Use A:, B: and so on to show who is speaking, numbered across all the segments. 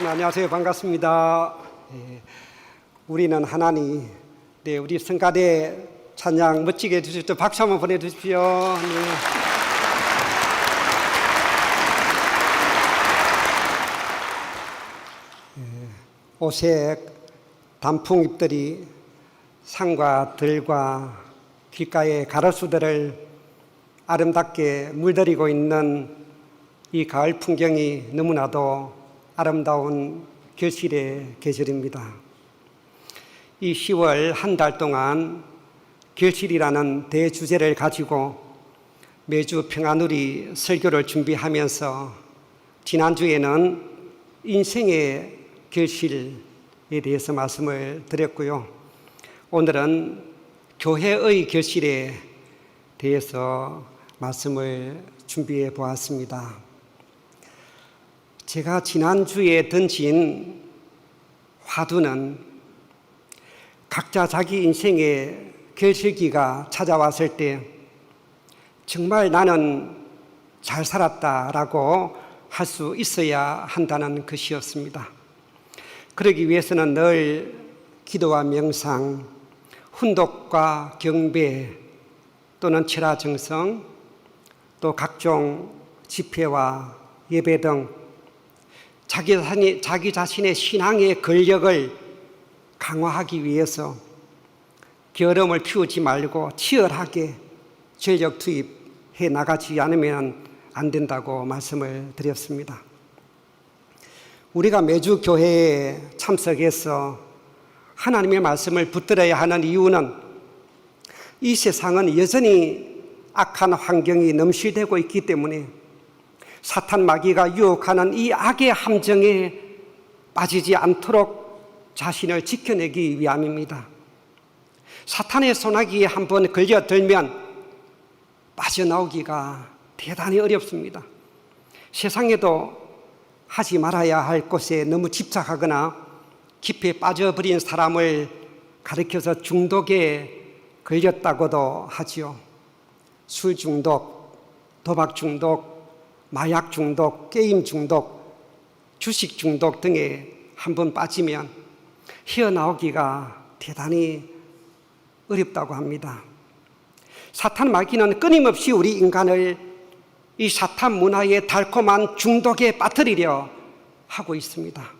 A: 안녕하세요. 반갑습니다. 우리는 하나니. 우리 성가대 찬양 멋지게 해주십시오. 박수 한번 보내주십시오. 오색 단풍잎들이 산과 들과 길가의 가로수들을 아름답게 물들이고 있는 이 가을 풍경이 너무나도 아름다운 결실의 계절입니다. 이 10월 한 달 동안 결실이라는 대주제를 가지고 매주 평안우리 설교를 준비하면서 지난주에는 인생의 결실에 대해서 말씀을 드렸고요. 오늘은 교회의 결실에 대해서 말씀을 준비해 보았습니다. 제가 지난주에 던진 화두는 각자 자기 인생의 결실기가 찾아왔을 때 정말 나는 잘 살았다라고 할 수 있어야 한다는 것이었습니다. 그러기 위해서는 늘 기도와 명상, 훈독과 경배 또는 철야정성, 또 각종 집회와 예배 등 자기 자신의 신앙의 근력을 강화하기 위해서 게으름을 피우지 말고 치열하게 전력 투입해 나가지 않으면 안 된다고 말씀을 드렸습니다. 우리가 매주 교회에 참석해서 하나님의 말씀을 붙들어야 하는 이유는 이 세상은 여전히 악한 환경이 넘실대고 있기 때문에 사탄 마귀가 유혹하는 이 악의 함정에 빠지지 않도록 자신을 지켜내기 위함입니다. 사탄의 소나기에 한번 걸려들면 빠져나오기가 대단히 어렵습니다. 세상에도 하지 말아야 할 것에 너무 집착하거나 깊이 빠져버린 사람을 가리켜서 중독에 걸렸다고도 하지요. 술 중독, 도박 중독, 마약 중독, 게임 중독, 주식 중독 등에 한번 빠지면 헤어나오기가 대단히 어렵다고 합니다. 사탄 마귀는 끊임없이 우리 인간을 이 사탄 문화의 달콤한 중독에 빠뜨리려 하고 있습니다.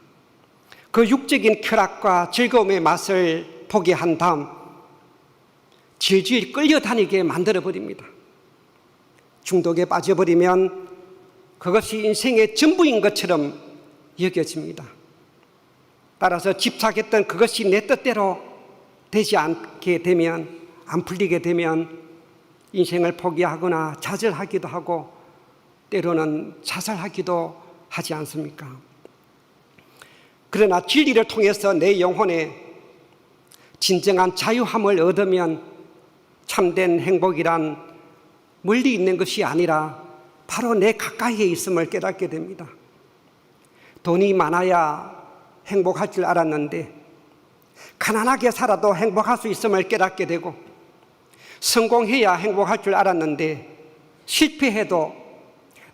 A: 그 육적인 쾌락과 즐거움의 맛을 보게 한 다음 질질 끌려다니게 만들어버립니다. 중독에 빠져버리면 그것이 인생의 전부인 것처럼 여겨집니다. 따라서 집착했던 그것이 내 뜻대로 되지 않게 되면, 안 풀리게 되면 인생을 포기하거나 좌절하기도 하고 때로는 자살하기도 하지 않습니까? 그러나 진리를 통해서 내 영혼에 진정한 자유함을 얻으면 참된 행복이란 멀리 있는 것이 아니라 바로 내 가까이에 있음을 깨닫게 됩니다. 돈이 많아야 행복할 줄 알았는데 가난하게 살아도 행복할 수 있음을 깨닫게 되고 성공해야 행복할 줄 알았는데 실패해도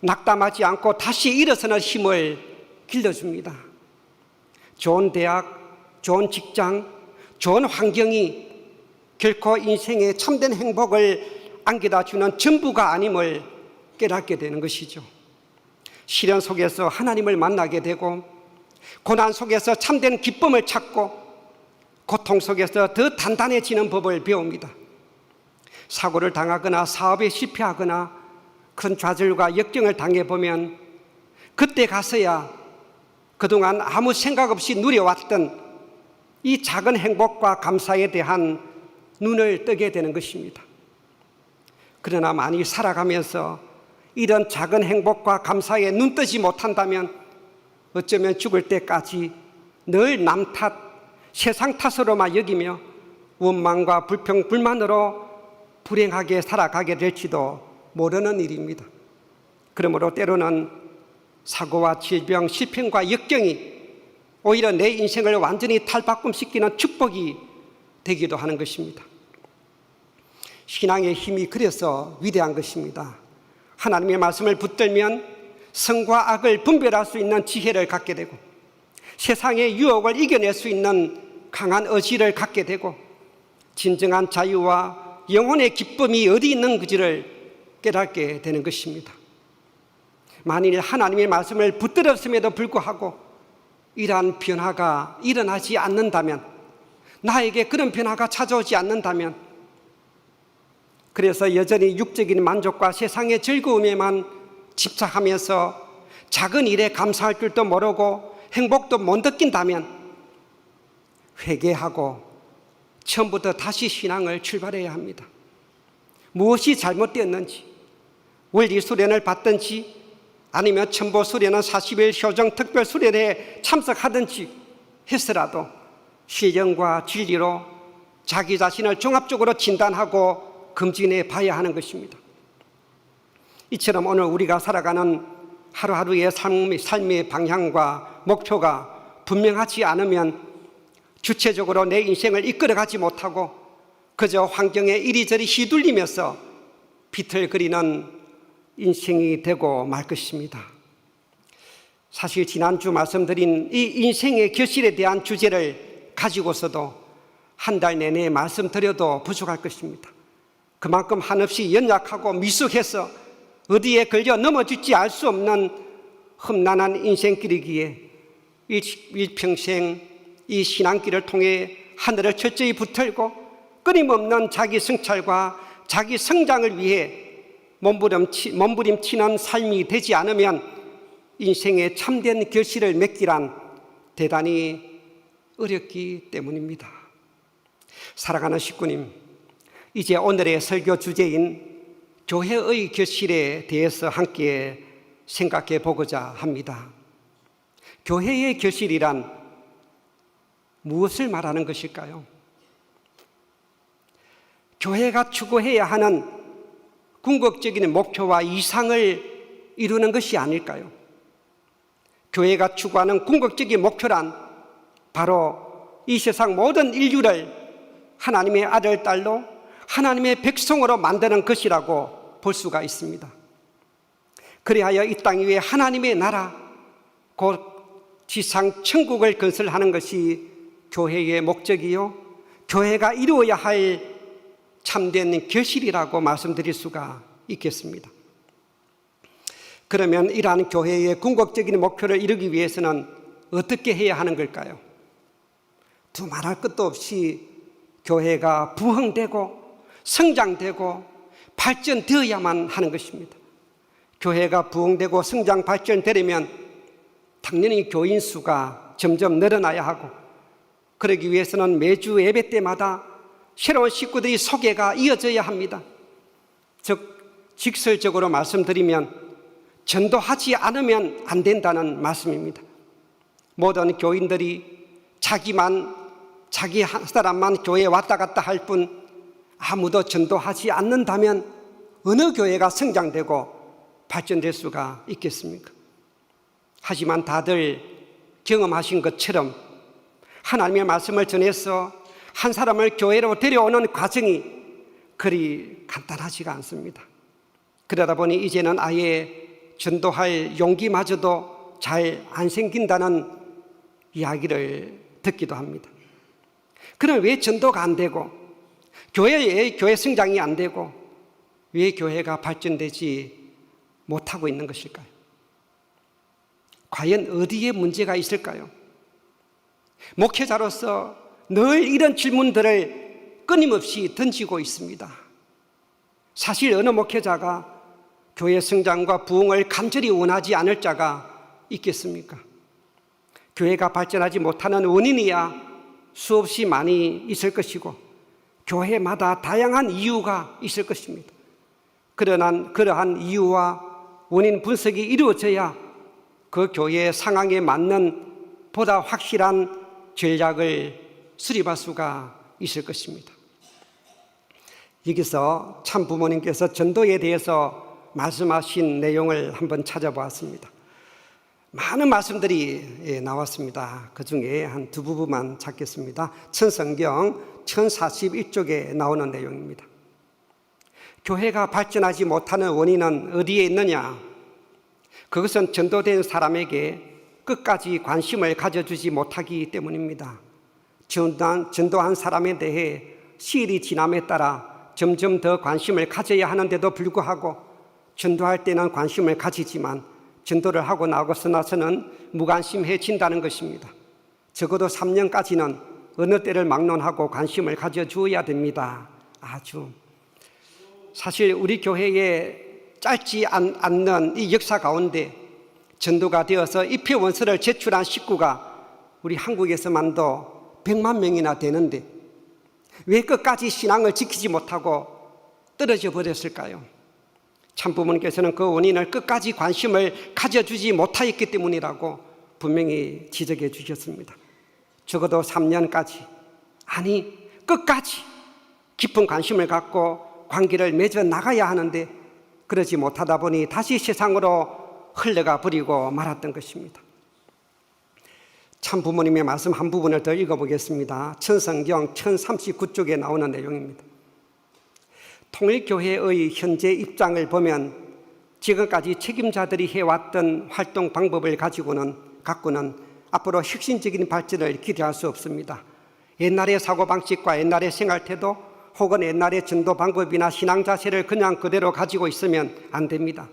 A: 낙담하지 않고 다시 일어서는 힘을 길러줍니다. 좋은 대학, 좋은 직장, 좋은 환경이 결코 인생의 참된 행복을 안겨다 주는 전부가 아님을 깨닫게 되는 것이죠. 시련 속에서 하나님을 만나게 되고 고난 속에서 참된 기쁨을 찾고 고통 속에서 더 단단해지는 법을 배웁니다. 사고를 당하거나 사업에 실패하거나 큰 좌절과 역경을 당해보면 그때 가서야 그동안 아무 생각 없이 누려왔던 이 작은 행복과 감사에 대한 눈을 뜨게 되는 것입니다. 그러나 많이 살아가면서 이런 작은 행복과 감사에 눈 뜨지 못한다면 어쩌면 죽을 때까지 늘 남 탓, 세상 탓으로만 여기며 원망과 불평, 불만으로 불행하게 살아가게 될지도 모르는 일입니다. 그러므로 때로는 사고와 질병, 실패와 역경이 오히려 내 인생을 완전히 탈바꿈시키는 축복이 되기도 하는 것입니다. 신앙의 힘이 그래서 위대한 것입니다. 하나님의 말씀을 붙들면 선과 악을 분별할 수 있는 지혜를 갖게 되고 세상의 유혹을 이겨낼 수 있는 강한 의지를 갖게 되고 진정한 자유와 영혼의 기쁨이 어디 있는지를 깨닫게 되는 것입니다. 만일 하나님의 말씀을 붙들었음에도 불구하고 이러한 변화가 일어나지 않는다면, 나에게 그런 변화가 찾아오지 않는다면, 그래서 여전히 육적인 만족과 세상의 즐거움에만 집착하면서 작은 일에 감사할 줄도 모르고 행복도 못 느낀다면 회개하고 처음부터 다시 신앙을 출발해야 합니다. 무엇이 잘못되었는지, 원리 수련을 받든지 아니면 첨보 수련은 40일 효정 특별 수련에 참석하든지 해서라도 신령과 진리로 자기 자신을 종합적으로 진단하고 검진해 봐야 하는 것입니다. 이처럼 오늘 우리가 살아가는 하루하루의 삶의 방향과 목표가 분명하지 않으면 주체적으로 내 인생을 이끌어가지 못하고 그저 환경에 이리저리 휘둘리면서 비틀거리는 인생이 되고 말 것입니다. 사실 지난주 말씀드린 이 인생의 결실에 대한 주제를 가지고서도 한 달 내내 말씀드려도 부족할 것입니다. 그만큼 한없이 연약하고 미숙해서 어디에 걸려 넘어질지 알 수 없는 험난한 인생길이기에 일평생 이 신앙길을 통해 하늘을 철저히 붙들고 끊임없는 자기 성찰과 자기 성장을 위해 몸부림치는 삶이 되지 않으면 인생의 참된 결실을 맺기란 대단히 어렵기 때문입니다. 사랑하는 식구님, 이제 오늘의 설교 주제인 교회의 결실에 대해서 함께 생각해 보고자 합니다. 교회의 결실이란 무엇을 말하는 것일까요? 교회가 추구해야 하는 궁극적인 목표와 이상을 이루는 것이 아닐까요? 교회가 추구하는 궁극적인 목표란 바로 이 세상 모든 인류를 하나님의 아들, 딸로 하나님의 백성으로 만드는 것이라고 볼 수가 있습니다. 그리하여 이 땅 위에 하나님의 나라, 곧 지상 천국을 건설하는 것이 교회의 목적이요, 교회가 이루어야 할 참된 결실이라고 말씀드릴 수가 있겠습니다. 그러면 이러한 교회의 궁극적인 목표를 이루기 위해서는 어떻게 해야 하는 걸까요? 두말할 것도 없이 교회가 부흥되고 성장되고 발전되어야만 하는 것입니다. 교회가 부흥되고 성장 발전되려면 당연히 교인 수가 점점 늘어나야 하고, 그러기 위해서는 매주 예배 때마다 새로운 식구들이 소개가 이어져야 합니다. 즉 직설적으로 말씀드리면 전도하지 않으면 안 된다는 말씀입니다. 모든 교인들이 자기 한 사람만 교회에 왔다 갔다 할 뿐 아무도 전도하지 않는다면 어느 교회가 성장되고 발전될 수가 있겠습니까? 하지만 다들 경험하신 것처럼 하나님의 말씀을 전해서 한 사람을 교회로 데려오는 과정이 그리 간단하지가 않습니다. 그러다 보니 이제는 아예 전도할 용기마저도 잘 안 생긴다는 이야기를 듣기도 합니다. 그럼 왜 전도가 안 되고, 교회 성장이 안 되고, 왜 교회가 발전되지 못하고 있는 것일까요? 과연 어디에 문제가 있을까요? 목회자로서 늘 이런 질문들을 끊임없이 던지고 있습니다. 사실 어느 목회자가 교회 성장과 부흥을 간절히 원하지 않을 자가 있겠습니까? 교회가 발전하지 못하는 원인이야 수없이 많이 있을 것이고 교회마다 다양한 이유가 있을 것입니다. 그러한 이유와 원인 분석이 이루어져야 그 교회의 상황에 맞는 보다 확실한 전략을 수립할 수가 있을 것입니다. 여기서 참 부모님께서 전도에 대해서 말씀하신 내용을 한번 찾아보았습니다. 많은 말씀들이 나왔습니다. 그 중에 한 두 부분만 찾겠습니다. 천성경 1041쪽에 나오는 내용입니다. 교회가 발전하지 못하는 원인은 어디에 있느냐? 그것은 전도된 사람에게 끝까지 관심을 가져주지 못하기 때문입니다. 전도한 사람에 대해 시일이 지남에 따라 점점 더 관심을 가져야 하는데도 불구하고 전도할 때는 관심을 가지지만 전도를 하고 나서는 무관심해진다는 것입니다. 적어도 3년까지는 어느 때를 막론하고 관심을 가져주어야 됩니다. 사실 우리 교회에 짧지 않는 이 역사 가운데 전도가 되어서 입회원서를 제출한 식구가 우리 한국에서만도 100만 명이나 되는데 왜 끝까지 신앙을 지키지 못하고 떨어져 버렸을까요? 참부모님께서는 그 원인을 끝까지 관심을 가져주지 못하였기 때문이라고 분명히 지적해 주셨습니다. 적어도 3년까지, 아니 끝까지 깊은 관심을 갖고 관계를 맺어 나가야 하는데 그러지 못하다 보니 다시 세상으로 흘러가 버리고 말았던 것입니다. 참부모님의 말씀 한 부분을 더 읽어보겠습니다. 천성경 1039쪽에 나오는 내용입니다. 통일교회의 현재 입장을 보면 지금까지 책임자들이 해왔던 활동 방법을 갖고는 앞으로 혁신적인 발전을 기대할 수 없습니다. 옛날의 사고방식과 옛날의 생활태도 혹은 옛날의 전도 방법이나 신앙 자세를 그냥 그대로 가지고 있으면 안 됩니다.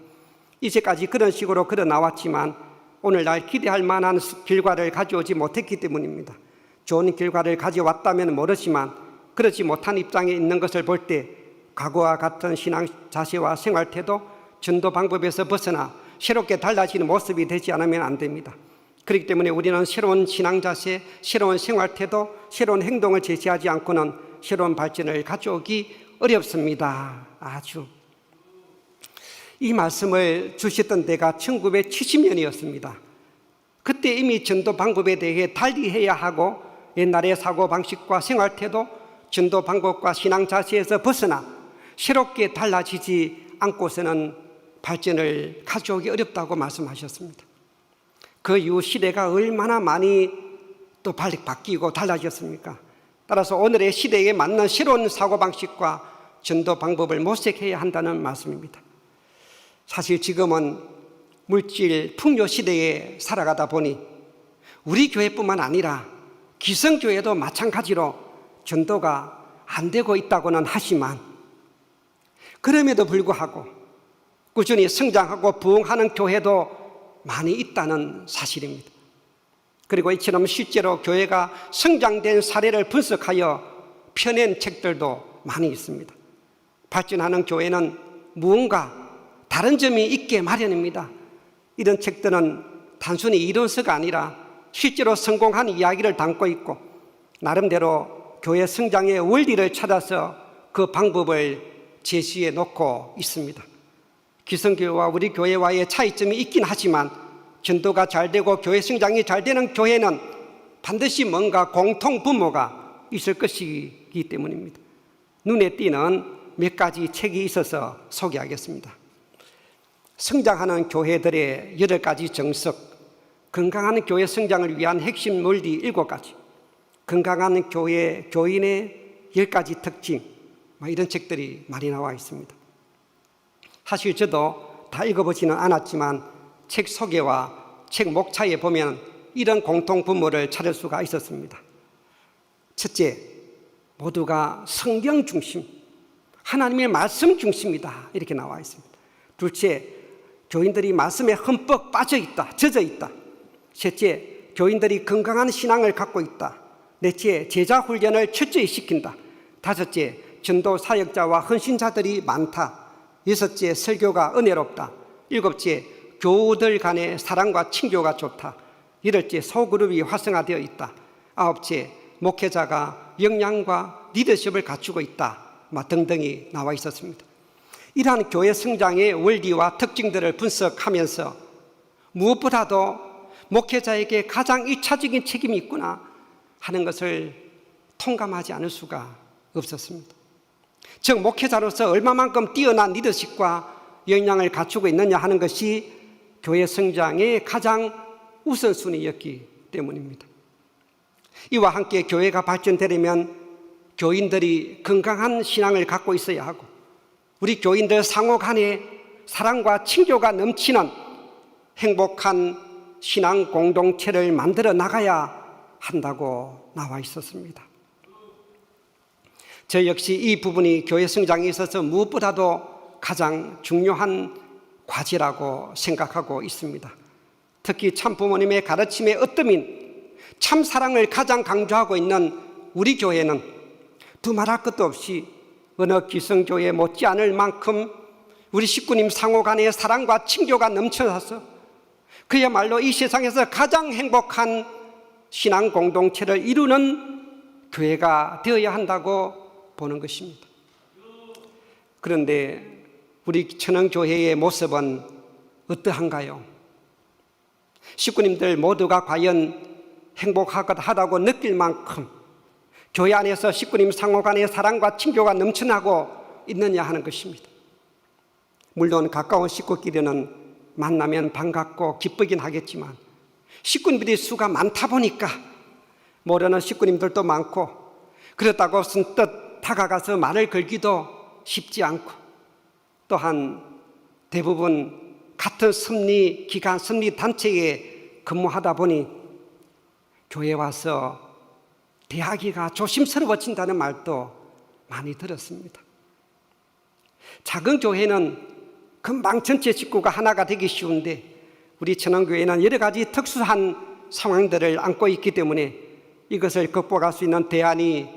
A: 이제까지 그런 식으로 걸어 나왔지만 오늘날 기대할 만한 결과를 가져오지 못했기 때문입니다. 좋은 결과를 가져왔다면 모르지만 그렇지 못한 입장에 있는 것을 볼 때 과거와 같은 신앙 자세와 생활태도, 전도 방법에서 벗어나 새롭게 달라지는 모습이 되지 않으면 안 됩니다. 그렇기 때문에 우리는 새로운 신앙 자세, 새로운 생활태도, 새로운 행동을 제시하지 않고는 새로운 발전을 가져오기 어렵습니다. 이 말씀을 주셨던 때가 1970년이었습니다. 그때 이미 전도 방법에 대해 달리해야 하고 옛날의 사고방식과 생활태도, 전도 방법과 신앙 자세에서 벗어나 새롭게 달라지지 않고서는 발전을 가져오기 어렵다고 말씀하셨습니다. 그 이후 시대가 얼마나 많이 또 빨리 바뀌고 달라졌습니까? 따라서 오늘의 시대에 맞는 새로운 사고방식과 전도 방법을 모색해야 한다는 말씀입니다. 사실 지금은 물질 풍요 시대에 살아가다 보니 우리 교회뿐만 아니라 기성교회도 마찬가지로 전도가 안 되고 있다고는 하지만 그럼에도 불구하고 꾸준히 성장하고 부흥하는 교회도 많이 있다는 사실입니다. 그리고 이처럼 실제로 교회가 성장된 사례를 분석하여 펴낸 책들도 많이 있습니다. 발전하는 교회는 무언가 다른 점이 있게 마련입니다. 이런 책들은 단순히 이론서가 아니라 실제로 성공한 이야기를 담고 있고 나름대로 교회 성장의 원리를 찾아서 그 방법을 제시해 놓고 있습니다. 기성교회와 우리 교회와의 차이점이 있긴 하지만 전도가 잘 되고 교회 성장이 잘 되는 교회는 반드시 뭔가 공통 분모가 있을 것이기 때문입니다. 눈에 띄는 몇 가지 책이 있어서 소개하겠습니다. 성장하는 교회들의 8가지 정석, 건강한 교회 성장을 위한 핵심 논리 7가지, 건강한 교회 교인의 10가지 특징, 이런 책들이 많이 나와 있습니다. 사실 저도 다 읽어보지는 않았지만 책 소개와 책 목차에 보면 이런 공통 분모를 찾을 수가 있었습니다. 첫째, 모두가 성경 중심, 하나님의 말씀 중심이다 이렇게 나와 있습니다. 둘째, 교인들이 말씀에 흠뻑 빠져 있다, 젖어 있다. 셋째, 교인들이 건강한 신앙을 갖고 있다. 넷째, 제자 훈련을 철저히 시킨다. 다섯째, 전도 사역자와 헌신자들이 많다. 여섯째, 설교가 은혜롭다. 일곱째, 교우들 간의 사랑과 친교가 좋다. 여덟째, 소그룹이 활성화되어 있다. 아홉째, 목회자가 역량과 리더십을 갖추고 있다. 등등이 나와 있었습니다. 이러한 교회 성장의 원리와 특징들을 분석하면서 무엇보다도 목회자에게 가장 1차적인 책임이 있구나 하는 것을 통감하지 않을 수가 없었습니다. 즉 목회자로서 얼마만큼 뛰어난 리더십과 역량을 갖추고 있느냐 하는 것이 교회 성장의 가장 우선순위였기 때문입니다. 이와 함께 교회가 발전되려면 교인들이 건강한 신앙을 갖고 있어야 하고 우리 교인들 상호 간에 사랑과 친교가 넘치는 행복한 신앙 공동체를 만들어 나가야 한다고 나와 있었습니다. 저 역시 이 부분이 교회 성장에 있어서 무엇보다도 가장 중요한 과제라고 생각하고 있습니다. 특히 참부모님의 가르침의 으뜸인 참사랑을 가장 강조하고 있는 우리 교회는 두말할 것도 없이 어느 기성교회 못지않을 만큼 우리 식구님 상호 간의 사랑과 친교가 넘쳐나서 그야말로 이 세상에서 가장 행복한 신앙 공동체를 이루는 교회가 되어야 한다고 보는 것입니다. 그런데 우리 천흥교회의 모습은 어떠한가요? 식구님들 모두가 과연 행복하다고 느낄 만큼 교회 안에서 식구님 상호 간의 사랑과 친교가 넘쳐나고 있느냐 하는 것입니다. 물론 가까운 식구끼리는 만나면 반갑고 기쁘긴 하겠지만 식구님들이 수가 많다 보니까 모르는 식구님들도 많고 그렇다고 선뜻 다가가서 말을 걸기도 쉽지 않고 또한 대부분 같은 섭리기관, 섭리단체에 근무하다 보니 교회 와서 대하기가 조심스러워진다는 말도 많이 들었습니다. 작은 교회는 금방 전체 식구가 하나가 되기 쉬운데 우리 천흥교회는 여러 가지 특수한 상황들을 안고 있기 때문에 이것을 극복할 수 있는 대안이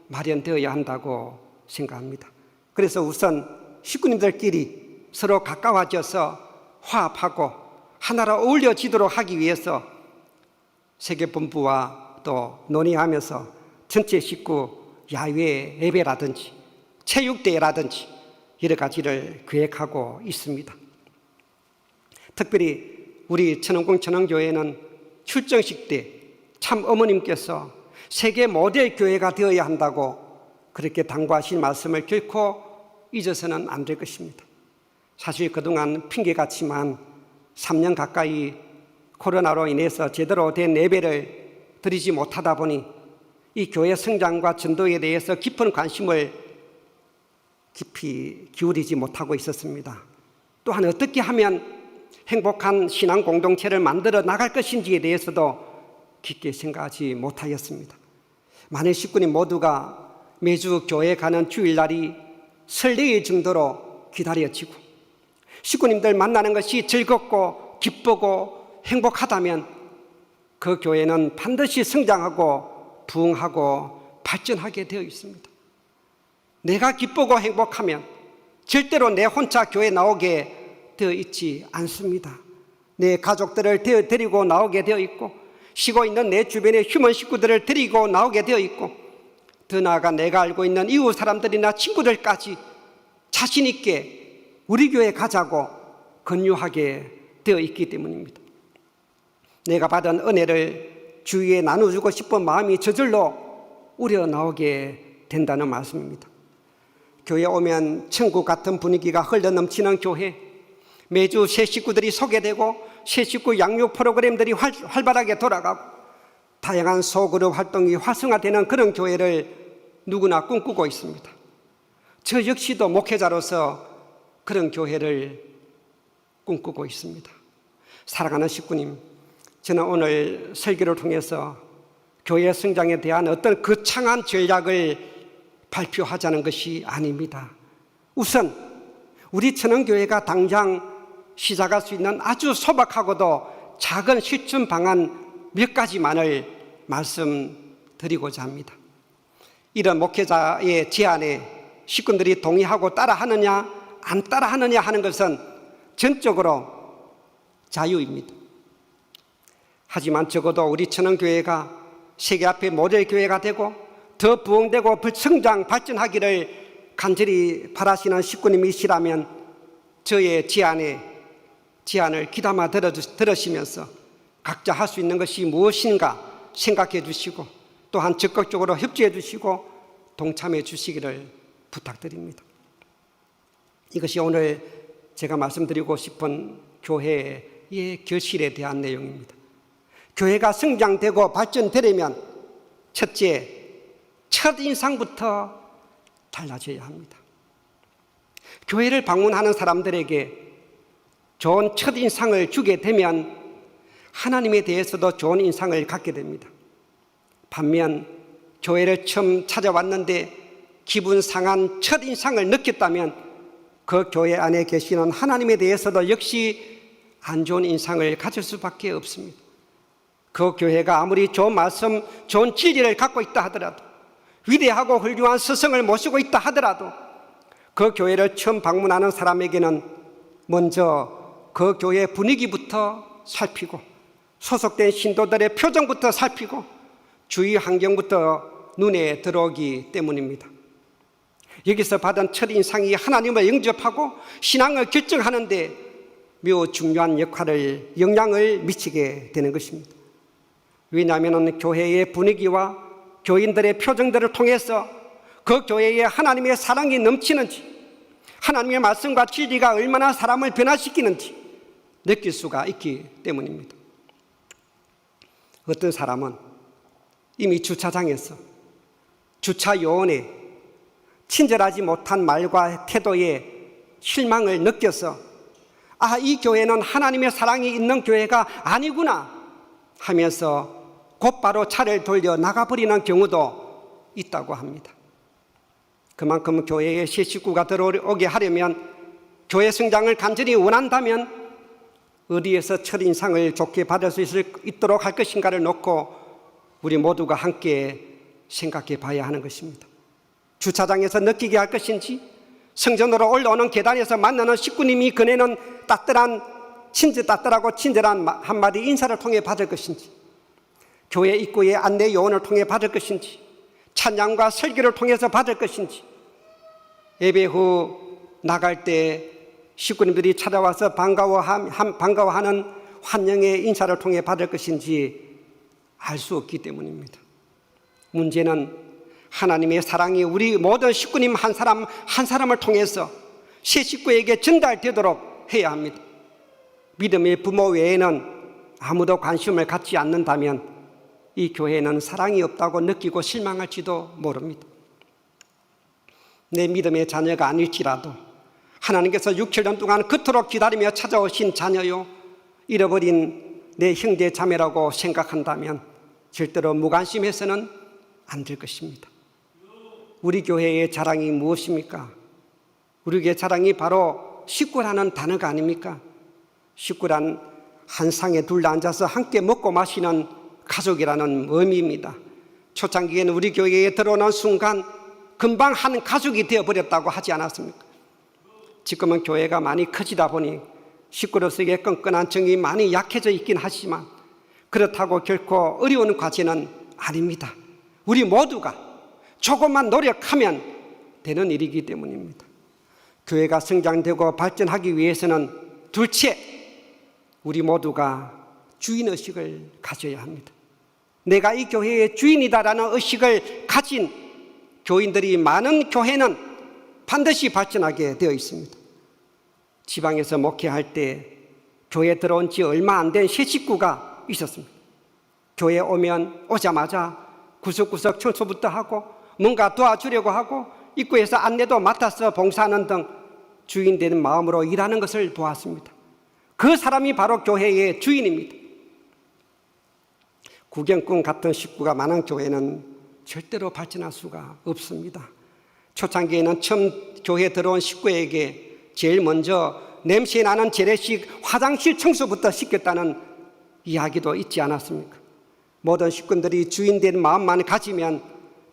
A: 마련되어야 한다고 생각합니다. 그래서 우선 식구님들끼리 서로 가까워져서 화합하고 하나로 어울려지도록 하기 위해서 세계본부와 또 논의하면서 전체 식구 야외 예배라든지 체육대회라든지 여러 가지를 계획하고 있습니다. 특별히 우리 천흥궁 천흥교회는 출정식 때 참 어머님께서 세계 모델 교회가 되어야 한다고 그렇게 당부하신 말씀을 결코 잊어서는 안 될 것입니다. 사실 그동안 핑계같지만 3년 가까이 코로나로 인해서 제대로 된 예배를 드리지 못하다 보니 이 교회 성장과 전도에 대해서 깊은 관심을 깊이 기울이지 못하고 있었습니다. 또한 어떻게 하면 행복한 신앙 공동체를 만들어 나갈 것인지에 대해서도 깊게 생각하지 못하였습니다. 많은 식구님 모두가 매주 교회 가는 주일날이 설레일 정도로 기다려지고 식구님들 만나는 것이 즐겁고 기쁘고 행복하다면 그 교회는 반드시 성장하고 부흥하고 발전하게 되어 있습니다. 내가 기쁘고 행복하면 절대로 내 혼자 교회 나오게 되어 있지 않습니다. 내 가족들을 데리고 나오게 되어 있고 쉬고 있는 내 주변의 휴먼 식구들을 데리고 나오게 되어 있고 더 나아가 내가 알고 있는 이웃 사람들이나 친구들까지 자신 있게 우리 교회 가자고 권유하게 되어 있기 때문입니다. 내가 받은 은혜를 주위에 나눠주고 싶은 마음이 저절로 우러나오게 된다는 말씀입니다. 교회 오면 천국 같은 분위기가 흘러넘치는 교회, 매주 새 식구들이 소개되고 새 식구 양육 프로그램들이 활발하게 돌아가고 다양한 소그룹 활동이 활성화되는 그런 교회를 누구나 꿈꾸고 있습니다. 저 역시도 목회자로서 그런 교회를 꿈꾸고 있습니다. 사랑하는 식구님, 저는 오늘 설교를 통해서 교회 성장에 대한 어떤 거창한 전략을 발표하자는 것이 아닙니다. 우선 우리 천흥교회가 당장 시작할 수 있는 아주 소박하고도 작은 실천 방안 몇 가지만을 말씀드리고자 합니다. 이런 목회자의 제안에 식구들이 동의하고 따라하느냐 안 따라하느냐 하는 것은 전적으로 자유입니다. 하지만 적어도 우리 천흥교회가 세계 앞에 모델교회가 되고 더 부흥되고 성장 발전하기를 간절히 바라시는 식구님이시라면 저의 제안을 귀담아 들으시면서 각자 할 수 있는 것이 무엇인가 생각해 주시고 또한 적극적으로 협조해 주시고 동참해 주시기를 부탁드립니다. 이것이 오늘 제가 말씀드리고 싶은 교회의 결실에 대한 내용입니다. 교회가 성장되고 발전되려면 첫째, 첫인상부터 달라져야 합니다. 교회를 방문하는 사람들에게 좋은 첫인상을 주게 되면 하나님에 대해서도 좋은 인상을 갖게 됩니다. 반면 교회를 처음 찾아왔는데 기분 상한 첫인상을 느꼈다면 그 교회 안에 계시는 하나님에 대해서도 역시 안 좋은 인상을 가질 수밖에 없습니다. 그 교회가 아무리 좋은 말씀, 좋은 진리를 갖고 있다 하더라도, 위대하고 훌륭한 스승을 모시고 있다 하더라도 그 교회를 처음 방문하는 사람에게는 먼저 그 교회 분위기부터 살피고 소속된 신도들의 표정부터 살피고 주위 환경부터 눈에 들어오기 때문입니다. 여기서 받은 첫인상이 하나님을 영접하고 신앙을 결정하는 데 매우 중요한 영향을 미치게 되는 것입니다. 왜냐하면 교회의 분위기와 교인들의 표정들을 통해서 그 교회에 하나님의 사랑이 넘치는지, 하나님의 말씀과 진리가 얼마나 사람을 변화시키는지 느낄 수가 있기 때문입니다. 어떤 사람은 이미 주차장에서 주차 요원의 친절하지 못한 말과 태도에 실망을 느껴서 이 교회는 하나님의 사랑이 있는 교회가 아니구나 하면서 곧바로 차를 돌려 나가버리는 경우도 있다고 합니다. 그만큼 교회에 새 식구가 들어오게 하려면 교회 성장을 간절히 원한다면 어디에서 첫인상을 좋게 받을 수 있도록 할 것인가를 놓고 우리 모두가 함께 생각해 봐야 하는 것입니다. 주차장에서 느끼게 할 것인지, 성전으로 올라오는 계단에서 만나는 식구님이 건네는 따뜻하고 친절한 한마디 인사를 통해 받을 것인지, 교회 입구의 안내 요원을 통해 받을 것인지, 찬양과 설교를 통해서 받을 것인지, 예배 후 나갈 때 식구님들이 찾아와서 반가워하는 환영의 인사를 통해 받을 것인지 알 수 없기 때문입니다. 문제는 하나님의 사랑이 우리 모든 식구님 한 사람을 통해서 새 식구에게 전달되도록 해야 합니다. 믿음의 부모 외에는 아무도 관심을 갖지 않는다면 이 교회는 사랑이 없다고 느끼고 실망할지도 모릅니다. 내 믿음의 자녀가 아닐지라도 하나님께서 6-7년 동안 그토록 기다리며 찾아오신 자녀요, 잃어버린 내 형제 자매라고 생각한다면 절대로 무관심해서는 안 될 것입니다. 우리 교회의 자랑이 무엇입니까? 우리 교회의 자랑이 바로 식구라는 단어가 아닙니까? 식구란 한 상에 둘러앉아서 함께 먹고 마시는 가족이라는 의미입니다. 초창기에는 우리 교회에 들어오는 순간 금방 한 가족이 되어버렸다고 하지 않았습니까? 지금은 교회가 많이 커지다 보니 식구로서의 끈끈한 정이 많이 약해져 있긴 하지만 그렇다고 결코 어려운 과제는 아닙니다. 우리 모두가 조금만 노력하면 되는 일이기 때문입니다. 교회가 성장되고 발전하기 위해서는 둘째, 우리 모두가 주인의식을 가져야 합니다. 내가 이 교회의 주인이다라는 의식을 가진 교인들이 많은 교회는 반드시 발전하게 되어 있습니다. 지방에서 목회할 때 교회에 들어온 지 얼마 안 된 새 식구가 있었습니다. 교회에 오자마자 구석구석 청소부터 하고 뭔가 도와주려고 하고 입구에서 안내도 맡아서 봉사하는 등 주인 되는 마음으로 일하는 것을 보았습니다. 그 사람이 바로 교회의 주인입니다. 구경꾼 같은 식구가 많은 교회는 절대로 발전할 수가 없습니다. 초창기에는 처음 교회에 들어온 식구에게 제일 먼저 냄새나는 재래식 화장실 청소부터 시켰다는 이야기도 있지 않았습니까? 모든 식구들이 주인된 마음만 가지면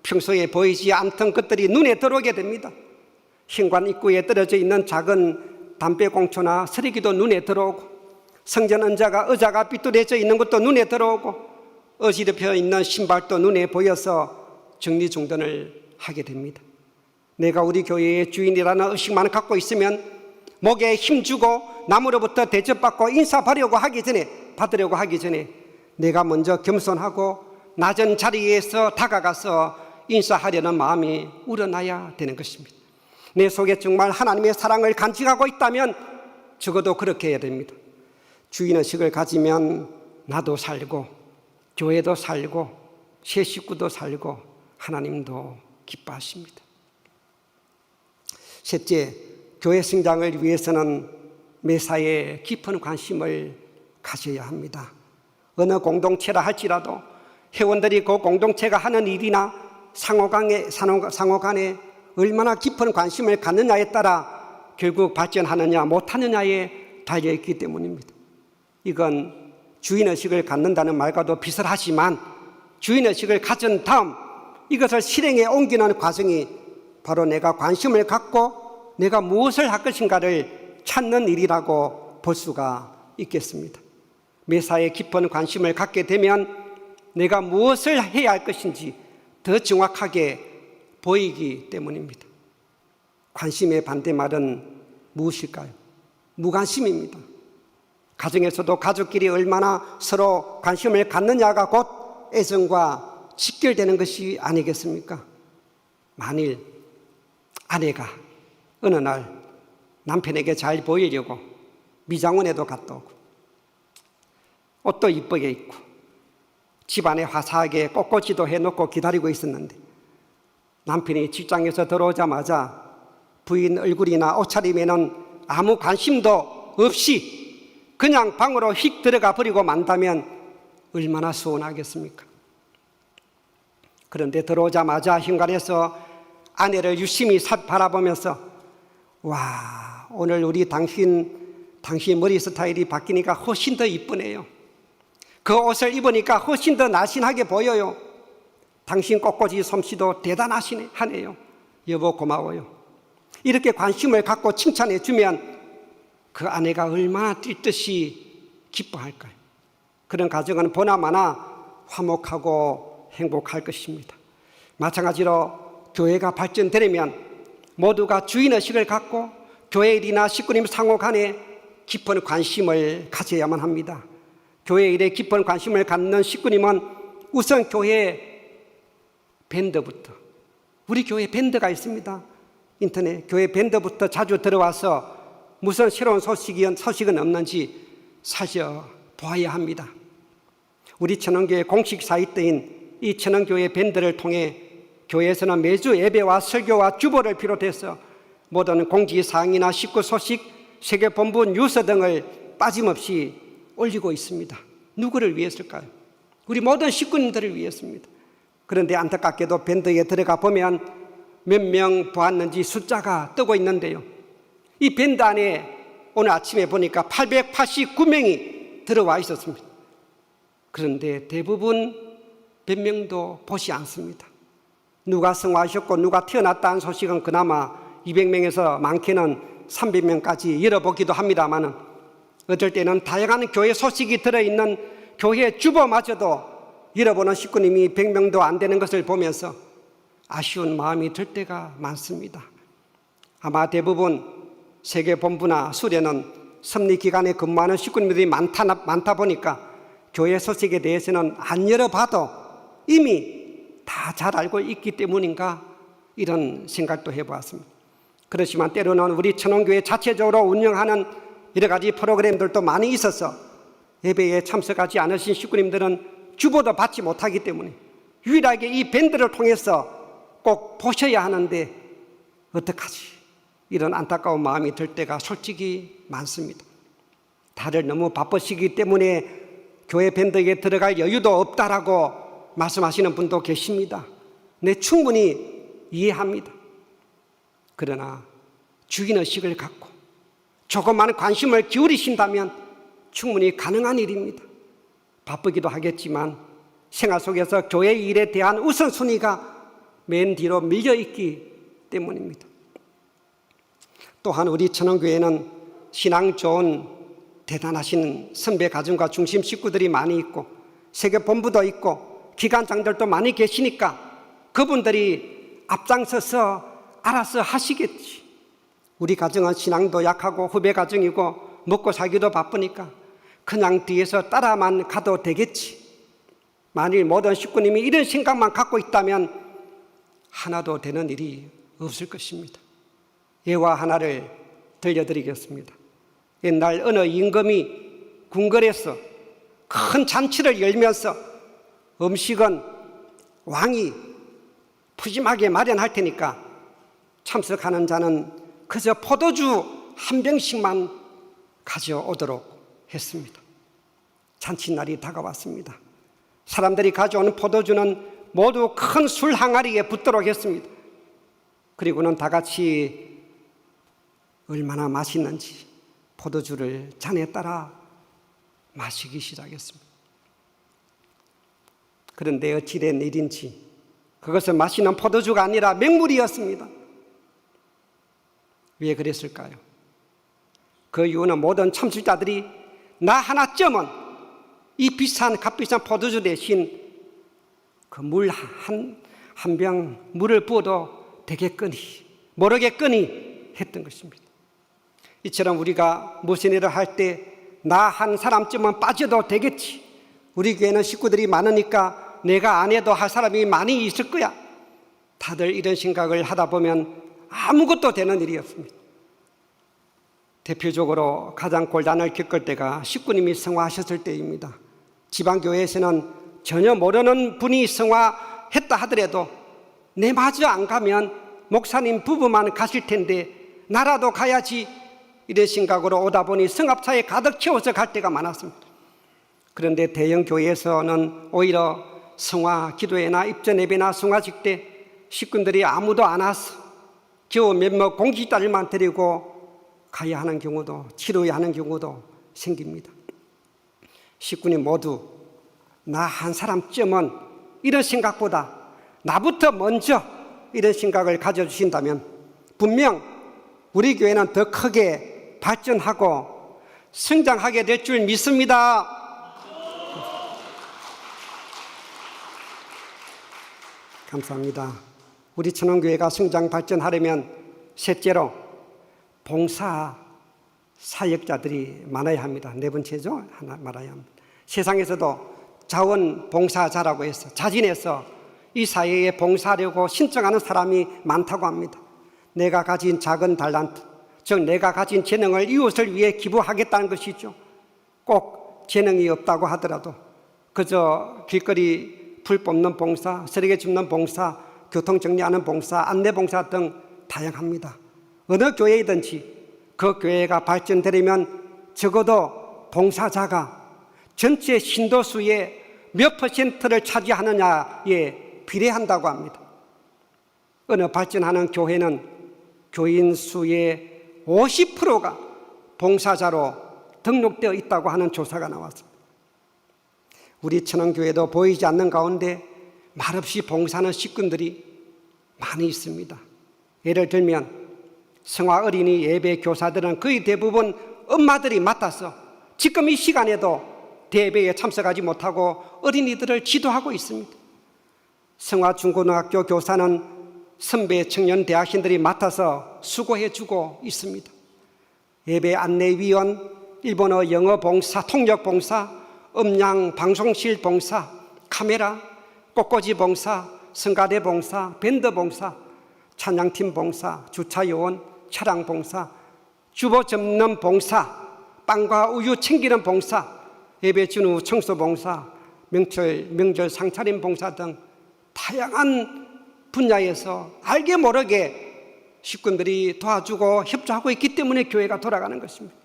A: 평소에 보이지 않던 것들이 눈에 들어오게 됩니다. 현관 입구에 떨어져 있는 작은 담배꽁초나 쓰레기도 눈에 들어오고, 성전 의자가 삐뚤어져 있는 것도 눈에 들어오고, 어지럽혀 있는 신발도 눈에 보여서 정리정돈을 하게 됩니다. 내가 우리 교회의 주인이라는 의식만 갖고 있으면 목에 힘주고 남으로부터 대접받고 받으려고 하기 전에 내가 먼저 겸손하고 낮은 자리에서 다가가서 인사하려는 마음이 우러나야 되는 것입니다. 내 속에 정말 하나님의 사랑을 간직하고 있다면 적어도 그렇게 해야 됩니다. 주인의식을 가지면 나도 살고 교회도 살고 새 식구도 살고 하나님도 기뻐하십니다. 셋째, 교회 성장을 위해서는 매사에 깊은 관심을 가져야 합니다. 어느 공동체라 할지라도 회원들이 그 공동체가 하는 일이나 상호간에 얼마나 깊은 관심을 갖느냐에 따라 결국 발전하느냐 못하느냐에 달려있기 때문입니다. 이건 주인의식을 갖는다는 말과도 비슷하지만 주인의식을 가진 다음 이것을 실행에 옮기는 과정이 바로 내가 관심을 갖고 내가 무엇을 할 것인가를 찾는 일이라고 볼 수가 있겠습니다. 매사에 깊은 관심을 갖게 되면 내가 무엇을 해야 할 것인지 더 정확하게 보이기 때문입니다. 관심의 반대말은 무엇일까요? 무관심입니다. 가정에서도 가족끼리 얼마나 서로 관심을 갖느냐가 곧 애정과 직결되는 것이 아니겠습니까? 만일 아내가 어느 날 남편에게 잘 보이려고 미장원에도 갔다 오고 옷도 이쁘게 입고 집안에 화사하게 꽃꽂이도 해놓고 기다리고 있었는데 남편이 직장에서 들어오자마자 부인 얼굴이나 옷차림에는 아무 관심도 없이 그냥 방으로 휙 들어가 버리고 만다면 얼마나 서운하겠습니까? 그런데 들어오자마자 현관에서 아내를 유심히 바라보면서 와, 오늘 우리 당신 머리 스타일이 바뀌니까 훨씬 더 이쁘네요. 그 옷을 입으니까 훨씬 더 날씬하게 보여요. 당신 꽃꽂이 솜씨도 대단하시네요. 여보 고마워요. 이렇게 관심을 갖고 칭찬해 주면 그 아내가 얼마나 뛸 듯이 기뻐할까요? 그런 가정은 보나마나 화목하고 행복할 것입니다. 마찬가지로 교회가 발전되려면 모두가 주인의식을 갖고 교회 일이나 식구님 상호 간에 깊은 관심을 가져야만 합니다. 교회 일에 깊은 관심을 갖는 식구님은 우선 교회 밴드부터, 우리 교회 밴드가 있습니다. 인터넷 교회 밴드부터 자주 들어와서 무슨 새로운 소식은 없는지 살펴보아야 합니다. 우리 천원교회 공식 사이트인 이 천원교회 밴드를 통해 교회에서는 매주 예배와 설교와 주보를 비롯해서 모든 공지사항이나 식구 소식, 세계본부 뉴스 등을 빠짐없이 올리고 있습니다. 누구를 위해서일까요? 우리 모든 식구님들을 위해서입니다. 그런데 안타깝게도 밴드에 들어가 보면 몇 명 보았는지 숫자가 뜨고 있는데요. 이 밴드 안에 오늘 아침에 보니까 889명이 들어와 있었습니다. 그런데 대부분 몇 명도 보지 않습니다. 누가 성화하셨고 누가 태어났다는 소식은 그나마 200명에서 많게는 300명까지 열어보기도 합니다만 어떨 때는 다양한 교회 소식이 들어있는 교회 주보마저도 열어보는 식구님이 100명도 안 되는 것을 보면서 아쉬운 마음이 들 때가 많습니다. 아마 대부분 세계본부나 수련은 섭리기관에 근무하는 식구님들이 많다 보니까 교회 소식에 대해서는 안 열어봐도 이미 다 잘 알고 있기 때문인가 이런 생각도 해보았습니다. 그렇지만 때로는 우리 천원교회 자체적으로 운영하는 여러 가지 프로그램들도 많이 있어서 예배에 참석하지 않으신 식구님들은 주보도 받지 못하기 때문에 유일하게 이 밴드를 통해서 꼭 보셔야 하는데 어떡하지? 이런 안타까운 마음이 들 때가 솔직히 많습니다. 다들 너무 바쁘시기 때문에 교회 밴드에 들어갈 여유도 없다라고 말씀하시는 분도 계십니다. 네, 충분히 이해합니다. 그러나 주인의식을 갖고 조금만 관심을 기울이신다면 충분히 가능한 일입니다. 바쁘기도 하겠지만 생활 속에서 교회 일에 대한 우선순위가 맨 뒤로 밀려있기 때문입니다. 또한 우리 천원교회는 신앙 좋은 대단하신 선배 가정과 중심 식구들이 많이 있고 세계본부도 있고 기관장들도 많이 계시니까 그분들이 앞장서서 알아서 하시겠지. 우리 가정은 신앙도 약하고 후배 가정이고 먹고 살기도 바쁘니까 그냥 뒤에서 따라만 가도 되겠지. 만일 모든 식구님이 이런 생각만 갖고 있다면 하나도 되는 일이 없을 것입니다. 예화 하나를 들려드리겠습니다. 옛날 어느 임금이 궁궐에서 큰 잔치를 열면서 음식은 왕이 푸짐하게 마련할 테니까 참석하는 자는 그저 포도주 한 병씩만 가져오도록 했습니다. 잔칫날이 다가왔습니다. 사람들이 가져오는 포도주는 모두 큰 술 항아리에 붓도록 했습니다. 그리고는 다 같이 얼마나 맛있는지 포도주를 잔에 따라 마시기 시작했습니다. 그런데 어찌된 일인지 그것은 마시는 포도주가 아니라 맹물이었습니다. 왜 그랬을까요? 그 이유는 모든 참술자들이 나 하나쯤은 이 비싼 값비싼 포도주 대신 그 물 한 병 물을 부어도 되겠거니 모르겠거니 했던 것입니다. 이처럼 우리가 무슨 일을 할 때 나 한 사람쯤은 빠져도 되겠지, 우리 교회는 식구들이 많으니까 내가 안 해도 할 사람이 많이 있을 거야, 다들 이런 생각을 하다 보면 아무것도 되는 일이 없습니다. 대표적으로 가장 곤란을 겪을 때가 식구님이 성화하셨을 때입니다. 지방교회에서는 전혀 모르는 분이 성화했다 하더라도 내 마저 안 가면 목사님 부부만 가실 텐데 나라도 가야지, 이런 생각으로 오다 보니 성합차에 가득 채워서 갈 때가 많았습니다. 그런데 대형교회에서는 오히려 성화 기도회나 입전 예배나 성화식 때 식구들이 아무도 안 와서 겨우 몇몇 공직자들만 데리고 가야 하는 경우도, 치료해야 하는 경우도 생깁니다. 식구님 모두 나 한 사람쯤은 이런 생각보다 나부터 먼저 이런 생각을 가져주신다면 분명 우리 교회는 더 크게 발전하고 성장하게 될 줄 믿습니다. 감사합니다. 우리 천원교회가 성장 발전하려면 셋째로 봉사 사역자들이 많아야 합니다. 네 번째죠. 하나 말아야 합니다. 세상에서도 자원봉사자라고 해서 자진해서 이 사회에 봉사하려고 신청하는 사람이 많다고 합니다. 내가 가진 작은 달란트, 즉 내가 가진 재능을 이웃을 위해 기부하겠다는 것이죠. 꼭 재능이 없다고 하더라도 그저 길거리 불 뽑는 봉사, 쓰레기 줍는 봉사, 교통 정리하는 봉사, 안내 봉사 등 다양합니다. 어느 교회이든지 그 교회가 발전되려면 적어도 봉사자가 전체 신도수의 몇 퍼센트를 차지하느냐에 비례한다고 합니다. 어느 발전하는 교회는 교인 수의 50%가 봉사자로 등록되어 있다고 하는 조사가 나왔습니다. 우리 천원교회도 보이지 않는 가운데 말없이 봉사하는 식구들이 많이 있습니다. 예를 들면 성화 어린이 예배 교사들은 거의 대부분 엄마들이 맡아서 지금 이 시간에도 대예배에 참석하지 못하고 어린이들을 지도하고 있습니다. 성화 중고등학교 교사는 선배 청년 대학생들이 맡아서 수고해주고 있습니다. 예배 안내위원, 일본어 영어 봉사, 통역 봉사, 음량 방송실 봉사, 카메라, 꽃꽂이 봉사, 성가대 봉사, 밴드 봉사, 찬양팀 봉사, 주차요원, 차량 봉사, 주보 접는 봉사, 빵과 우유 챙기는 봉사, 예배 전후 청소 봉사, 명절 상차림 봉사 등 다양한 분야에서 알게 모르게 식구들이 도와주고 협조하고 있기 때문에 교회가 돌아가는 것입니다.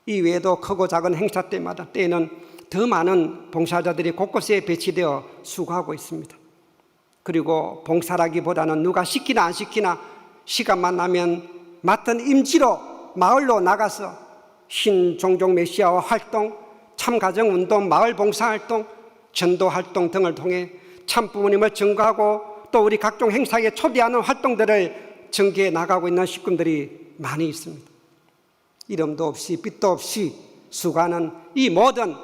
A: 이 외에도 크고 작은 행사 때에는 더 많은 봉사자들이 곳곳에 배치되어 수고하고 있습니다. 그리고 봉사라기보다는 누가 시키나 안 시키나 시간만 나면 맡은 임지로 마을로 나가서 신종종 메시아와 활동, 참가정운동, 마을봉사활동, 전도활동 등을 통해 참부모님을 증거하고 또 우리 각종 행사에 초대하는 활동들을 전개해 나가고 있는 식구들이 많이 있습니다. 이름도 없이 빛도 없이 수고하는 이 모든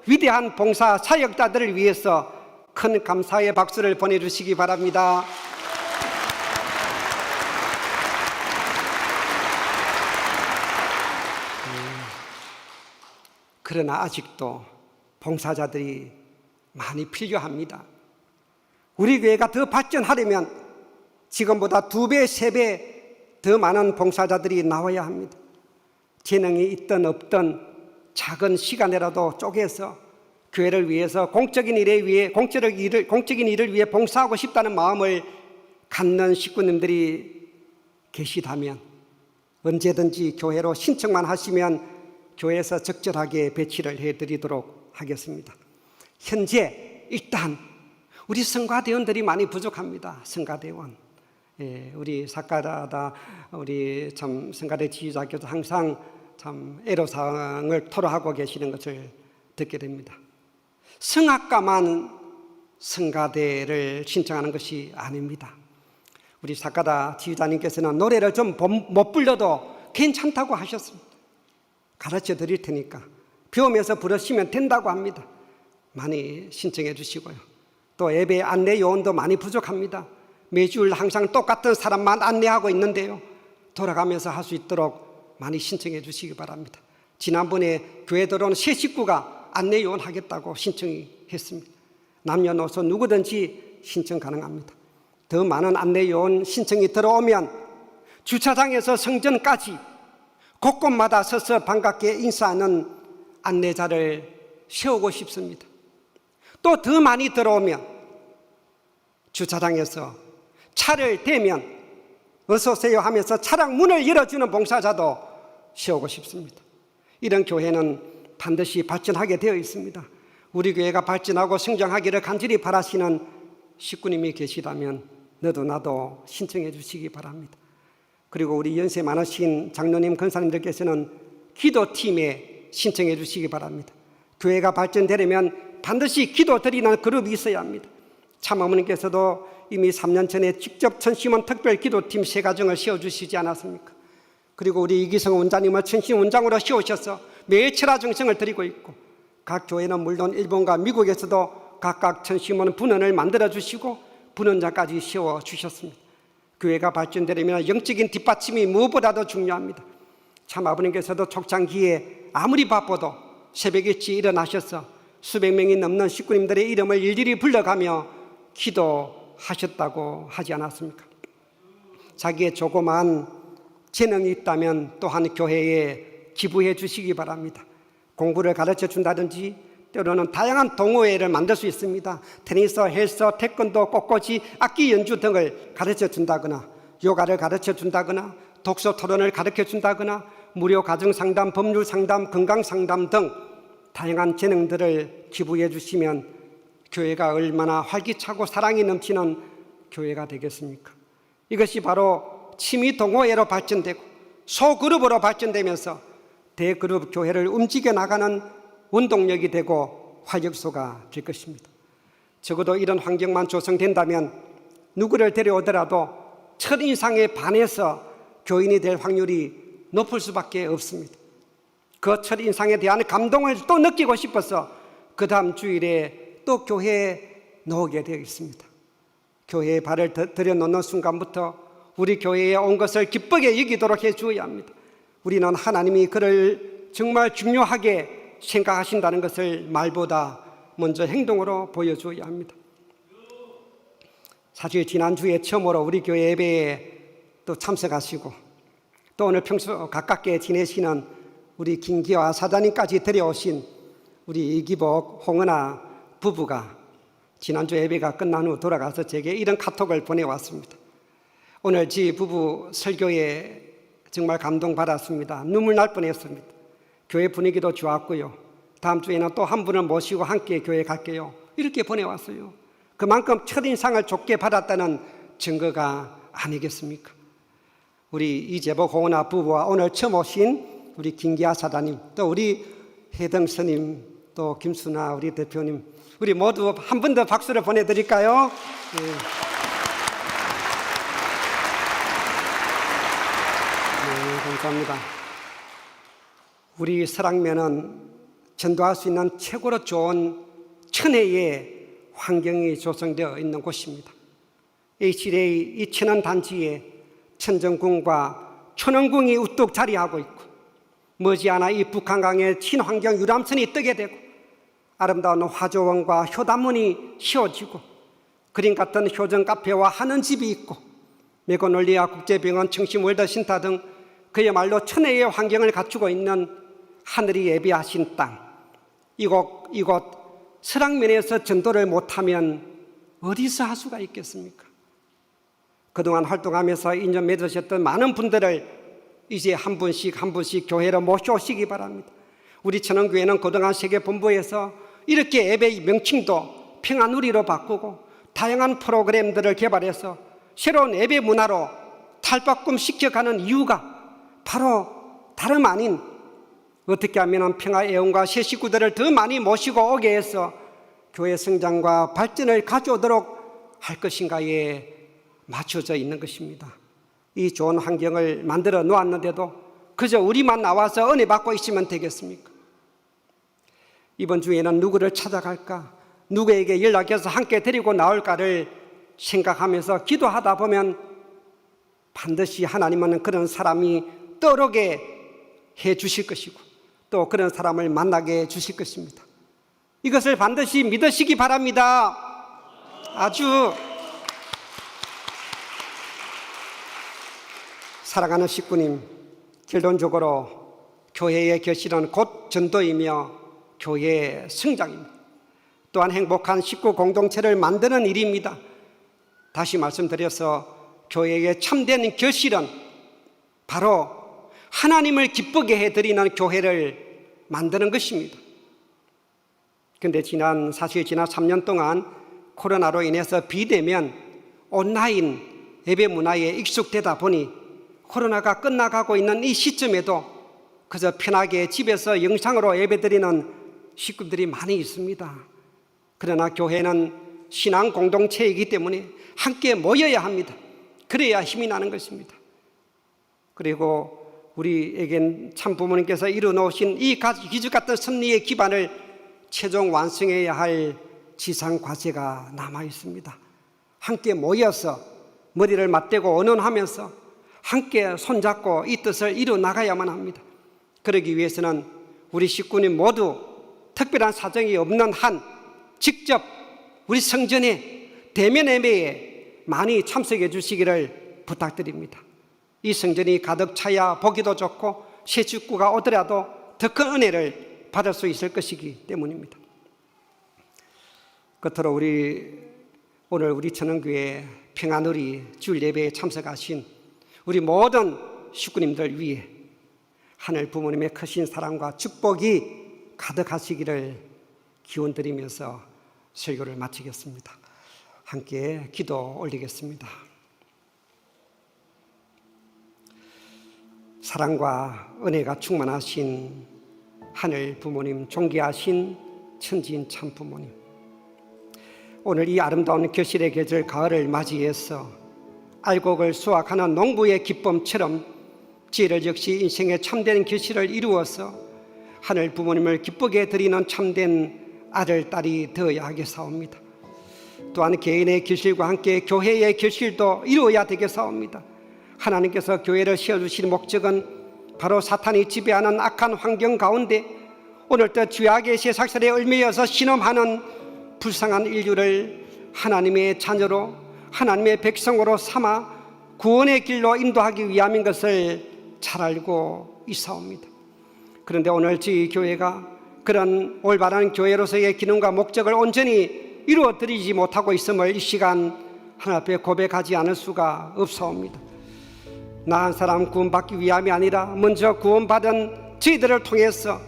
A: 위대한 봉사 사역자들을 위해서 큰 감사의 박수를 보내주시기 바랍니다. 그러나 아직도 봉사자들이 많이 필요합니다. 우리 교회가 더 발전하려면 지금보다 2배, 3배 더 많은 봉사자들이 나와야 합니다. 재능이 있든 없든 작은 시간이라도 쪼개서 교회를 위해서 공적인 일을 위해 봉사하고 싶다는 마음을 갖는 식구님들이 계시다면 언제든지 교회로 신청만 하시면 교회에서 적절하게 배치를 해드리도록 하겠습니다. 현재 일단 우리 성가대원들이 많이 부족합니다. 성가대원. 우리 사카다 우리 참 성가대 지휘자께서 항상 참 애로사항을 토로하고 계시는 것을 듣게 됩니다. 성악가만 성가대를 신청하는 것이 아닙니다. 우리 사카다 지휘자님께서는 노래를 좀 못 불러도 괜찮다고 하셨습니다. 가르쳐 드릴 테니까 배우면서 부르시면 된다고 합니다. 많이 신청해 주시고요. 또 예배 안내 요원도 많이 부족합니다. 매주일 항상 똑같은 사람만 안내하고 있는데요. 돌아가면서 할 수 있도록 많이 신청해 주시기 바랍니다. 지난번에 교회 들어온 새 식구가 안내 요원 하겠다고 신청했습니다. 남녀노소 누구든지 신청 가능합니다. 더 많은 안내 요원 신청이 들어오면 주차장에서 성전까지 곳곳마다 서서 반갑게 인사하는 안내자를 세우고 싶습니다. 또 더 많이 들어오면 주차장에서 차를 대면 어서 오세요 하면서 차량 문을 열어주는 봉사자도 세우고 싶습니다. 이런 교회는 반드시 발전하게 되어 있습니다. 우리 교회가 발전하고 성장하기를 간절히 바라시는 식구님이 계시다면 너도 나도 신청해 주시기 바랍니다. 그리고 우리 연세 많으신 장로님, 권사님들께서는 기도팀에 신청해 주시기 바랍니다. 교회가 발전되려면 반드시 기도 드리는 그룹이 있어야 합니다. 참어머니께서도 이미 3년 전에 직접 천심원 특별 기도팀 3가정을 세워주시지 않았습니까? 그리고 우리 이기성 원장님을 천심 원장으로 세우셔서 매일 철야 정성을 드리고 있고, 각 교회는 물론 일본과 미국에서도 각각 천심원 분원을 만들어 주시고 분원자까지 세워주셨습니다. 교회가 발전되려면 영적인 뒷받침이 무엇보다도 중요합니다. 참 아버님께서도 촉창기에 아무리 바빠도 새벽 일찍 일어나셔서 수백 명이 넘는 식구님들의 이름을 일일이 불러가며 기도하셨다고 하지 않았습니까? 자기의 조그만 재능이 있다면 또한 교회에 기부해 주시기 바랍니다. 공부를 가르쳐 준다든지 때로는 다양한 동호회를 만들 수 있습니다. 테니스, 헬스, 태권도, 꽃꽂이, 악기 연주 등을 가르쳐 준다거나, 요가를 가르쳐 준다거나, 독서 토론을 가르쳐 준다거나, 무료 가정상담, 법률상담, 건강상담 등 다양한 재능들을 기부해 주시면 교회가 얼마나 활기차고 사랑이 넘치는 교회가 되겠습니까? 이것이 바로 취미 동호회로 발전되고 소그룹으로 발전되면서 대그룹 교회를 움직여 나가는 원동력이 되고 활력소가 될 것입니다. 적어도 이런 환경만 조성된다면 누구를 데려오더라도 첫인상에 반해서 교인이 될 확률이 높을 수밖에 없습니다. 그 첫인상에 대한 감동을 또 느끼고 싶어서 그 다음 주일에 또 교회에 나오게 되어 있습니다. 교회에 발을 들여놓는 순간부터 우리 교회에 온 것을 기쁘게 여기도록 해주어야 합니다. 우리는 하나님이 그를 정말 중요하게 생각하신다는 것을 말보다 먼저 행동으로 보여주어야 합니다. 사실 지난주에 처음으로 우리 교회 예배에 또 참석하시고 또 오늘 평소 가깝게 지내시는 우리 김기화 사장님까지 데려오신 우리 이기복, 홍은아 부부가 지난주 예배가 끝난 후 돌아가서 제게 이런 카톡을 보내왔습니다. 오늘 지 부부 설교에 정말 감동받았습니다. 눈물 날 뻔했습니다. 교회 분위기도 좋았고요. 다음 주에는 또 한 분을 모시고 함께 교회 갈게요. 이렇게 보내왔어요. 그만큼 첫인상을 좋게 받았다는 증거가 아니겠습니까? 우리 이재복, 홍은아 부부와 오늘 처음 오신 우리 김기아 사장님, 또 우리 혜등 스님, 또 김순아 우리 대표님, 우리 모두 한 번 더 박수를 보내드릴까요? 네. 네, 감사합니다. 우리 설악면은 전도할 수 있는 최고로 좋은 천혜의 환경이 조성되어 있는 곳입니다. HLA 이 천안 단지에 천정궁과 천원궁이 우뚝 자리하고 있고 머지않아 이 북한강에 친환경 유람선이 뜨게 되고 아름다운 화조원과 효담문이 씌워지고 그림 같은 효정 카페와 한원집이 있고 메고놀리아 국제병원, 청심 월드신타 등 그야말로 천혜의 환경을 갖추고 있는 하늘이 예비하신 땅, 이곳 설악면에서 전도를 못하면 어디서 할 수가 있겠습니까? 그동안 활동하면서 인연 맺으셨던 많은 분들을 이제 한 분씩 교회로 모셔오시기 바랍니다. 우리 천원교회는 그동안 세계본부에서 이렇게 예배의 명칭도 평화누리로 바꾸고 다양한 프로그램들을 개발해서 새로운 예배 문화로 탈바꿈시켜가는 이유가 바로 다름 아닌 어떻게 하면 평화애원과 새 식구들을 더 많이 모시고 오게 해서 교회 성장과 발전을 가져오도록 할 것인가에 맞춰져 있는 것입니다. 이 좋은 환경을 만들어 놓았는데도 그저 우리만 나와서 은혜 받고 있으면 되겠습니까? 이번 주에는 누구를 찾아갈까, 누구에게 연락해서 함께 데리고 나올까를 생각하면서 기도하다 보면 반드시 하나님은 그런 사람이 떠오르게 해 주실 것이고 또 그런 사람을 만나게 해 주실 것입니다. 이것을 반드시 믿으시기 바랍니다. 아주 사랑하는 식구님, 결론적으로 교회의 결실은 곧 전도이며 교회의 성장입니다. 또한 행복한 식구 공동체를 만드는 일입니다. 다시 말씀드려서 교회의 참된 결실은 바로 하나님을 기쁘게 해드리는 교회를 만드는 것입니다. 그런데 지난 3년 동안 코로나로 인해서 비대면 온라인 예배 문화에 익숙되다 보니 코로나가 끝나가고 있는 이 시점에도 그저 편하게 집에서 영상으로 예배드리는 식구들이 많이 있습니다. 그러나 교회는 신앙 공동체이기 때문에 함께 모여야 합니다. 그래야 힘이 나는 것입니다. 그리고 우리에겐 참 부모님께서 이루어놓으신 이 기적 같은 섭리의 기반을 최종 완성해야 할 지상 과제가 남아 있습니다. 함께 모여서 머리를 맞대고 언언하면서 함께 손잡고 이 뜻을 이루 나가야만 합니다. 그러기 위해서는 우리 식구님 모두 특별한 사정이 없는 한 직접 우리 성전에 대면 예배에 많이 참석해 주시기를 부탁드립니다. 이 성전이 가득 차야 보기도 좋고 새 식구가 오더라도 더 큰 은혜를 받을 수 있을 것이기 때문입니다. 끝으로 오늘 우리 천흥교회 평화누리 주일 예배에 참석하신 우리 모든 식구님들 위해 하늘 부모님의 크신 사랑과 축복이 가득하시기를 기원드리면서 설교를 마치겠습니다. 함께 기도 올리겠습니다. 사랑과 은혜가 충만하신 하늘 부모님, 존귀하신 천지인 참 부모님, 오늘 이 아름다운 결실의 계절 가을을 맞이해서 알곡을 수확하는 농부의 기쁨처럼 지혜를 역시 인생의 참된 결실을 이루어서 하늘 부모님을 기쁘게 드리는 참된 아들, 딸이 되어야 하겠사옵니다. 또한 개인의 결실과 함께 교회의 결실도 이루어야 되겠사옵니다. 하나님께서 교회를 세워주신 목적은 바로 사탄이 지배하는 악한 환경 가운데 오늘도 죄악의 세상살에 얽매여서 신음하는 불쌍한 인류를 하나님의 자녀로, 하나님의 백성으로 삼아 구원의 길로 인도하기 위함인 것을 잘 알고 있사옵니다. 그런데 오늘 저희 교회가 그런 올바른 교회로서의 기능과 목적을 온전히 이루어드리지 못하고 있음을 이 시간 하나님 앞에 고백하지 않을 수가 없사옵니다. 나 한 사람 구원받기 위함이 아니라 먼저 구원받은 저희들을 통해서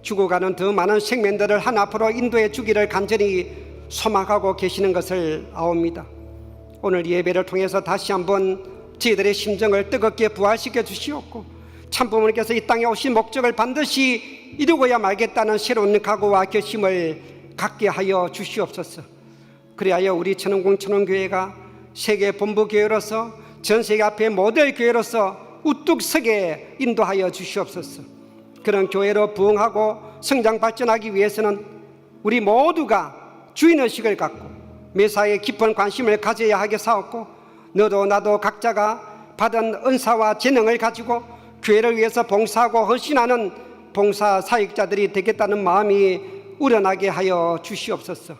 A: 죽어가는 더 많은 생명들을 하나 앞으로 인도해 주기를 간절히 소망하고 계시는 것을 아옵니다. 오늘 예배를 통해서 다시 한번 저희들의 심정을 뜨겁게 부활시켜 주시옵고 참부모님께서 이 땅에 오신 목적을 반드시 이루고야 말겠다는 새로운 각오와 결심을 갖게 하여 주시옵소서. 그리하여 우리 천흥궁 천흥교회가 세계 본부교회로서 전 세계 앞에 모델 교회로서 우뚝 서게 인도하여 주시옵소서. 그런 교회로 부흥하고 성장 발전하기 위해서는 우리 모두가 주인의식을 갖고 매사에 깊은 관심을 가져야 하겠사옵고 너도 나도 각자가 받은 은사와 재능을 가지고 교회를 위해서 봉사하고 헌신하는 봉사 사역자들이 되겠다는 마음이 우러나게 하여 주시옵소서.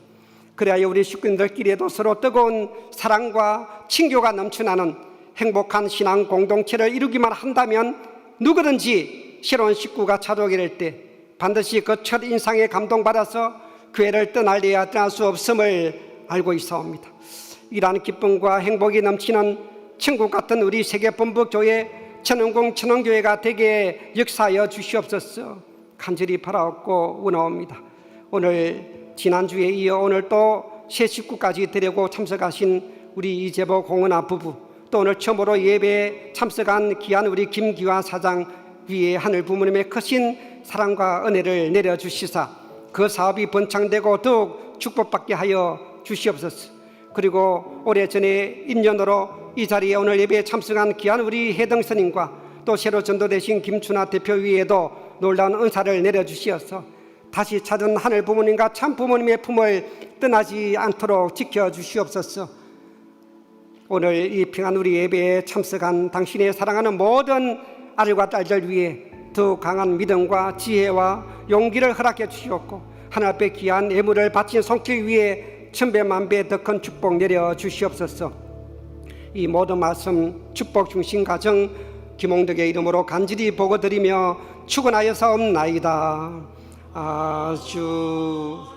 A: 그래야 우리 식구들끼리에도 서로 뜨거운 사랑과 친교가 넘쳐나는 행복한 신앙 공동체를 이루기만 한다면 누구든지 새로운 식구가 찾아오게 될 때 반드시 그 첫 인상에 감동받아서 교회를 떠날래야 떠날 수 없음을 알고 있사옵니다. 이러한 기쁨과 행복이 넘치는 천국 같은 우리 세계본부교회 천흥궁 천흥교회가 되게 역사하여 주시옵소서. 간절히 바라옵고 원하옵니다. 오늘 지난주에 이어 오늘 또 새 식구까지 데리고 참석하신 우리 이재보 공은아 부부, 또 오늘 처음으로 예배에 참석한 귀한 우리 김기화 사장 위에 하늘 부모님의 크신 사랑과 은혜를 내려주시사 그 사업이 번창되고 더욱 축복받게 하여 주시옵소서. 그리고 오래전에 인연으로 이 자리에 오늘 예배에 참석한 귀한 우리 혜등스님과 또 새로 전도되신 김춘하 대표 위에도 놀라운 은사를 내려주시어서 다시 찾은 하늘 부모님과 참 부모님의 품을 떠나지 않도록 지켜주시옵소서. 오늘 이 평안 우리 예배에 참석한 당신의 사랑하는 모든 아들과 딸들 위해 더 강한 믿음과 지혜와 용기를 허락해 주시옵고 하늘 앞에 귀한 예물을 바친 손길 위에 천배만배 더 큰 축복 내려 주시옵소서. 이 모든 말씀 축복 중심 가정 김홍덕의 이름으로 간절히 보고드리며 축원하여사옵나이다. 아주